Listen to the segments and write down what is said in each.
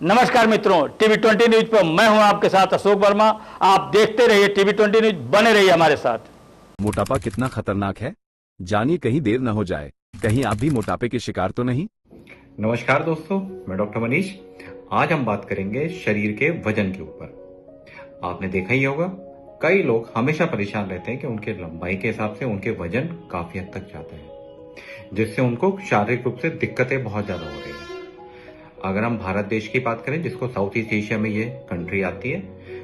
नमस्कार मित्रों, TV 20 news पर मैं हूं आपके साथ अशोक वर्मा। आप देखते रहिए टीवी 20 न्यूज, बने रहिए हमारे साथ। मोटापा कितना खतरनाक है, जानिए। कहीं देर न हो जाए, कहीं आप भी मोटापे के शिकार तो नहीं। नमस्कार दोस्तों, मैं डॉक्टर मनीष। आज हम बात करेंगे शरीर के वजन के ऊपर। आपने देखा ही होगा, कई लोग हमेशा परेशान रहते हैं कि उनके लंबाई के हिसाब से उनके वजन काफी हद तक जाते हैं, जिससे उनको शारीरिक रूप से दिक्कतें बहुत ज्यादा हो रही हैं। अगर हम भारत देश की बात करें, जिसको साउथ ईस्ट एशिया में ये कंट्री आती है,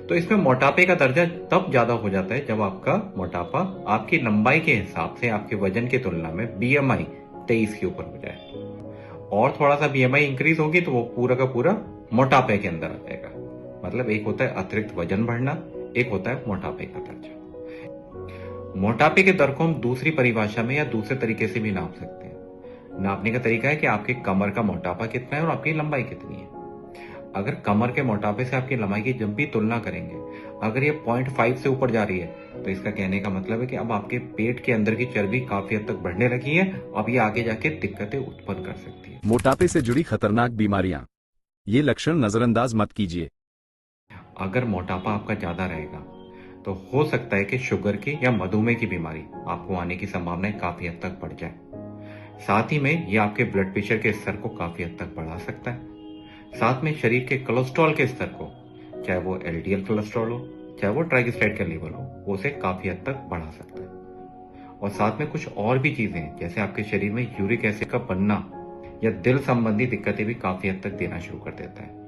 तो इसमें मोटापे का दर्जा तब ज्यादा हो जाता है जब आपका मोटापा आपकी लंबाई के हिसाब से आपके वजन की तुलना में BMI 23 के ऊपर हो जाए। और थोड़ा सा BMI इंक्रीज होगी तो वो पूरा का पूरा मोटापे के अंदर आ जाएगा। मतलब एक होता है अतिरिक्त वजन बढ़ना, एक होता है मोटापे का दर्जा। मोटापे के दर को हम दूसरी परिभाषा में या दूसरे तरीके से भी नाप सकते हैं। नापने का तरीका है कि आपके कमर का मोटापा कितना है और आपकी लंबाई कितनी है। अगर कमर के मोटापे से आपकी लंबाई की जब भी तुलना करेंगे, अगर ये 0.5 से ऊपर जा रही है, तो इसका कहने का मतलब है कि अब आपके पेट के अंदर की चर्बी काफी हद तक बढ़ने लगी है। अब ये आगे जाके दिक्कतें उत्पन्न कर सकती है। मोटापे से जुड़ी खतरनाक बीमारियां, ये लक्षण नजरअंदाज मत कीजिए। अगर मोटापा आपका ज्यादा रहेगा तो हो सकता है कि शुगर की या मधुमेह की बीमारी आपको आने की संभावनाएं काफी हद तक बढ़ जाए। साथ ही में ये आपके ब्लड प्रेशर के स्तर को काफी हद तक बढ़ा सकता है। साथ में शरीर के कोलेस्ट्रॉल के स्तर को, चाहे वो LDL कोलेस्ट्रॉल हो, चाहे वो ट्राइग्लिसराइड का लेवल हो, उसे काफी हद तक बढ़ा सकता है। और साथ में कुछ और भी चीजें हैं, जैसे आपके शरीर में यूरिक एसिड का बनना या दिल संबंधी दिक्कतें भी काफी हद तक देना शुरू कर देता है।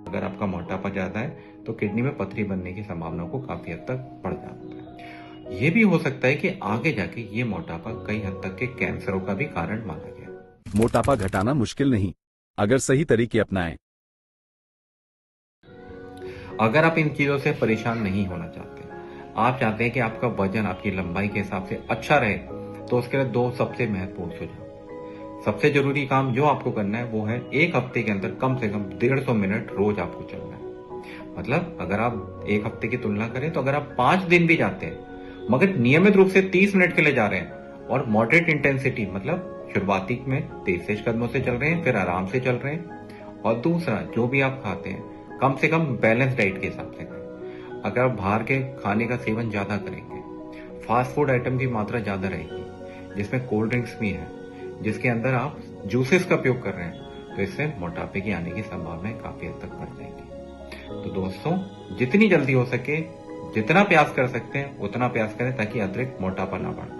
अगर आपका मोटापा ज्यादा है तो किडनी में पथरी बनने की संभावना को काफी हद तक बढ़ जाता है। ये भी हो सकता है कि आगे जाके ये मोटापा कई हद तक के कैंसरों का भी कारण माना गया। मोटापा घटाना मुश्किल नहीं, अगर सही तरीके अपनाएं। अगर आप इन चीजों से परेशान नहीं होना चाहते, आप चाहते हैं कि आपका वजन आपकी लंबाई के हिसाब से अच्छा रहे, तो उसके लिए दो सबसे महत्वपूर्ण सुझाव। सबसे जरूरी काम जो आपको करना है वो है एक हफ्ते के अंदर कम से कम 150 मिनट रोज आपको चलना है। मतलब अगर आप एक हफ्ते की तुलना करें तो अगर आप 5 दिन भी जाते हैं मगर नियमित रूप से 30 मिनट के लिए जा रहे हैं और मॉडरेट इंटेंसिटी, मतलब शुरुआती में तेज कदमों से चल रहे हैं, फिर आराम से चल रहे हैं, और दूसरा जो भी आप खाते हैं कम से कम बैलेंस डाइट के हिसाब से करें। अगर आप बाहर के खाने का सेवन ज्यादा करेंगे, फास्ट फूड आइटम की मात्रा ज्यादा रहेगी, जिसमें कोल्ड ड्रिंक्स भी है, जिसके अंदर आप जूसेस का उपयोग कर रहे हैं, तो इससे मोटापे की आने की संभावनाएं काफी हद तक बढ़ जाएंगी। तो दोस्तों, जितनी जल्दी हो सके, जितना प्रयास कर सकते हैं उतना प्रयास करें ताकि अतिरिक्त मोटापा ना बढ़े।